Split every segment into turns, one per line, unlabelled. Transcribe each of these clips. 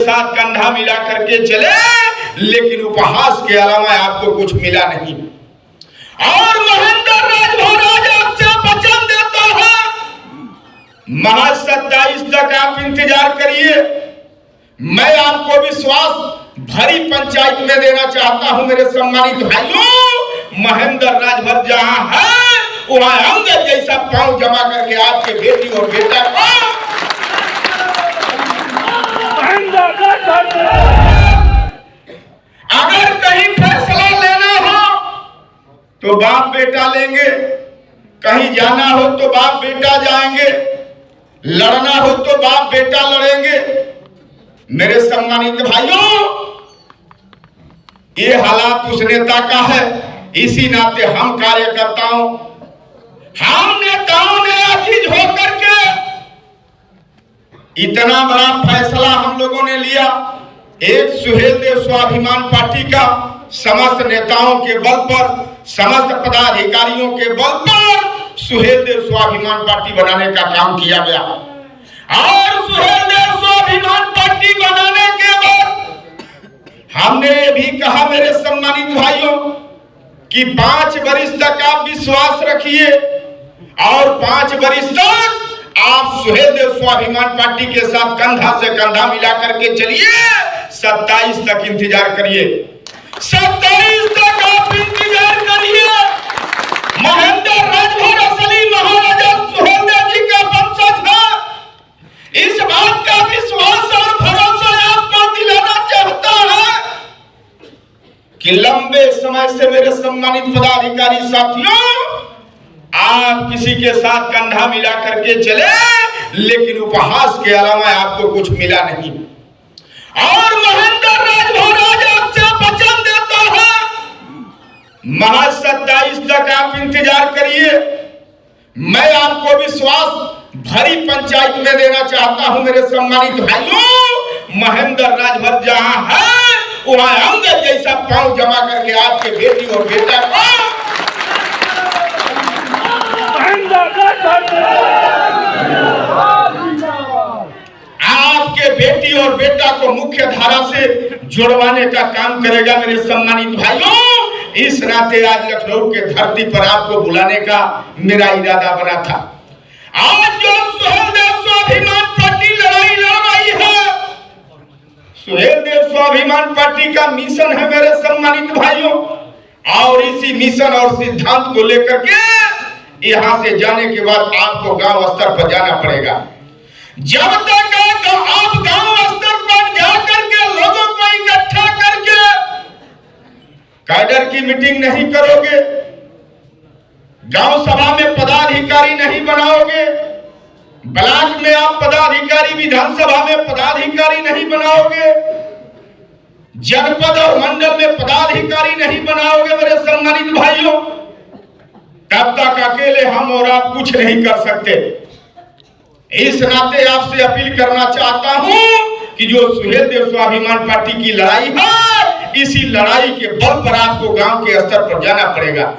साथ कंधा मिला करके चले, लेकिन उपहास के अलावा आपको कुछ मिला नहीं। और महेंद्र राज आपसे वचन देता है, महज 27 तक आप इंतजार करिए। मैं आपको विश्वास भरी पंचायत में देना चाहता हूं मेरे सम्मानित भाइयों। महेंद्र राजभर जहां है वहां अंगद जैसा पांव जमा करके आपके बेटी और बेटा को अगर कहीं फैसला लेना हो तो बाप बेटा लेंगे, कहीं जाना हो तो बाप बेटा जाएंगे, लड़ना हो तो बाप बेटा लड़ेंगे। मेरे सम्मानित भाइयों, ये हालात उस नेता का है। इसी नाते हम कार्यकर्ताओं, हम नेताओं ने अजीज होकर के इतना बड़ा फैसला हम लोगों ने लिया। एक सुहेल देव स्वाभिमान पार्टी का समस्त नेताओं के बल पर, समस्त पदाधिकारियों के बल पर सुहेल देव स्वाभिमान पार्टी बनाने का काम किया गया। और सुहेल देव स्वाभिमान पार्टी बनाने के बाद हमने ये भी कहा मेरे सम्मानित भाइयों कि 5 वर्ष तक आप विश्वास रखिए और 5 वर्ष तक आप सुहेल देव स्वाभिमान पार्टी के साथ कंधा से कंधा मिला करके चलिए। 27 तक इंतजार करिए, 27 तक आप इंतजार करिए। महेंद्र राजभर असली महाराजा सुहेल देव जी का वंशज है। इस बात का विश्वास और भरोसा आपको दिलाना चाहता है कि लंबे समय से मेरे सम्मानित पदाधिकारी साथियों, आप किसी के साथ कंधा मिला करके चले, लेकिन उपहास के अलावा आपको कुछ मिला नहीं। और महेंद्र राज आपसे वचन देता है, महज 27 तक आप इंतजार करिए। मैं आपको विश्वास भरी पंचायत में देना चाहता हूं मेरे सम्मानित भाइयों। महेंद्र राजभर जहां है वहां अंगद जैसा पांव जमा करके आपके बेटी और बेटा को आपके बेटी और बेटा को मुख्य धारा से जुड़वाने का काम करेगा मेरे सम्मानित भाइयों। इस नाते आज लखनऊ के धरती पर आपको बुलाने का मेरा इरादा बना था। आज जो सुहेल देव स्वाभिमान पार्टी लड़ाई लड़ रही है, सुहेल देव स्वाभिमान पार्टी का मिशन है मेरे सम्मानित भाइयों। और इसी मिशन और सिद्धांत को लेकर के यहां से जाने के बाद आपको गांव स्तर पर जाना पड़ेगा। जब तक आप गांव स्तर पर जाकर के लोगों को इकट्ठा करके कैडर की मीटिंग नहीं करोगे, गांव सभा में पदाधिकारी नहीं बनाओगे, ब्लॉक में आप पदाधिकारी, विधानसभा में पदाधिकारी नहीं बनाओगे, जनपद और मंडल में पदाधिकारी नहीं बनाओगे मेरे सम्मानित भाइयों, तब तक अकेले हम और आप कुछ नहीं कर सकते। इस नाते आपसे अपील करना चाहता हूं कि जो सुहेल देव स्वाभिमान पार्टी की लड़ाई है, इसी लड़ाई के बल पर आपको गांव के स्तर पर जाना पड़ेगा।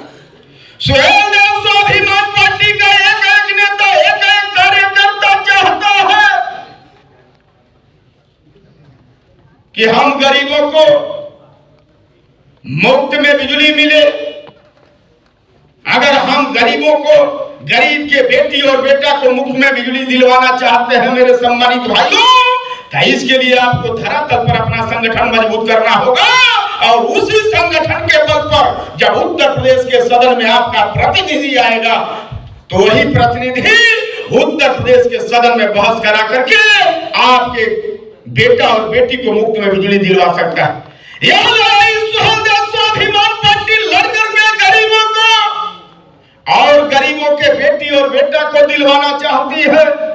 सुहेल देव स्वाभिमान पार्टी का एक नेता, एक कार्यकर्ता चाहता है कि हम गरीबों को मुफ्त में बिजली मिले। अगर हम गरीबों को, गरीब के बेटी और बेटा को मुफ्त में बिजली दिलवाना चाहते हैं मेरे सम्मानित भाइयों, तो इसके लिए आपको धरातल पर अपना संगठन मजबूत करना होगा। और उसी संगठन के बल पर जब उत्तर प्रदेश के सदन में आपका प्रतिनिधि आएगा, तो वही प्रतिनिधि उत्तर प्रदेश के सदन में बहस करा करके आपके बेटा और बेटी को मुफ्त में बिजली दिलवा सकता है। यह लड़ाई सुहेल देव स्वाभिमान पार्टी लड़ करके गरीबों को और गरीबों के बेटी और बेटा को दिलवाना चाहती है।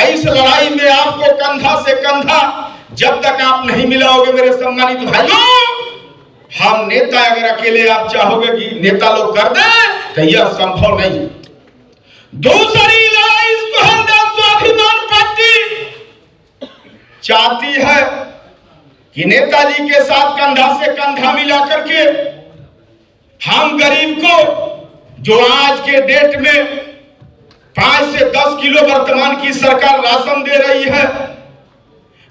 इस लड़ाई में आपको कंधा से कंधा जब तक आप नहीं मिलाओगे मेरे सम्मानित भाइयों, हम नेता अगर अकेले आप चाहोगे कि नेता लोग कर दें, तो यह संभव नहीं। दूसरी लड़ाई सुहेल देव स्वाभिमान पार्टी चाहती है कि नेताजी के साथ कंधा से कंधा मिला करके हम गरीब को, जो आज के डेट में 5 से 10 किलो वर्तमान की सरकार राशन दे रही है,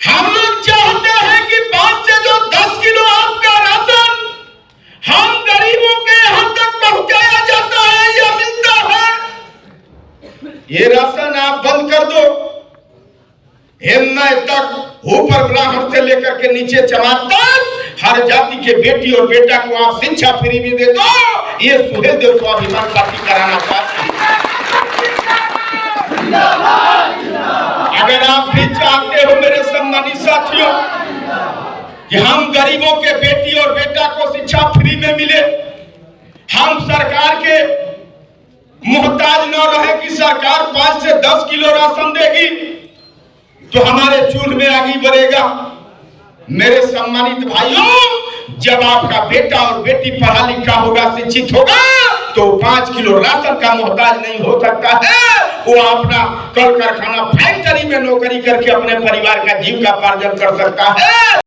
हम लोग चाहते हैं कि 5 से जो 10 किलो आपका राशन हम गरीबों के यहाँ तक पहुंचाया जाता है या मिलता है, ये राशन आप बंद कर दो। हिम्मय तक ऊपर ब्राह्मण से लेकर के नीचे जमात तक हर जाति के बेटी और बेटा को आप शिक्षा फ्री में दे दो। ये सुहेल देव स्वाभिमान पार्टी कराना चाहती है। अगर आप भी चाहते हो मेरे सम्मानित साथियों कि हम गरीबों के बेटी और बेटा को शिक्षा फ्री में मिले, हम सरकार के मुहताज न रहे कि सरकार 5 से 10 किलो राशन देगी तो हमारे चूल्हे में आगे बढ़ेगा। मेरे सम्मानित भाइयों, जब आपका बेटा और बेटी पढ़ा लिखा होगा, शिक्षित होगा, तो 5 किलो राशन का मोहताज नहीं हो सकता है। वो अपना कल कारखाना फैक्ट्री में नौकरी करके अपने परिवार का जीविका पार्जन कर सकता है।